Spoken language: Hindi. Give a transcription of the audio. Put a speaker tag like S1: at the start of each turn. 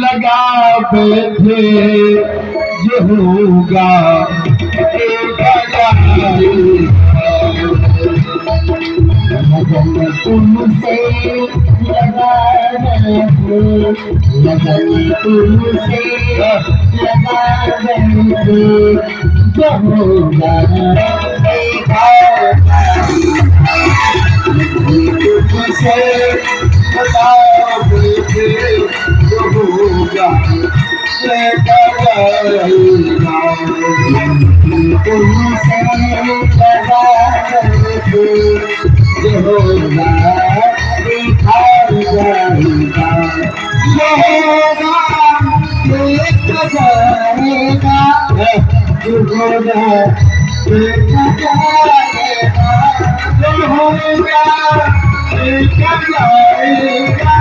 S1: लगा बैठे जो होगा लगन तुमसे लगा बैठे लगन तुमसे लगा बैठे जो होगा तुमसे लगा बैठे जो होगा तुमसे लगा बैठे जो होगा देखा जाएगा जो होगा देखा जाएगा जो होगा देखा जाएगा जो होगा देखा जाएगा।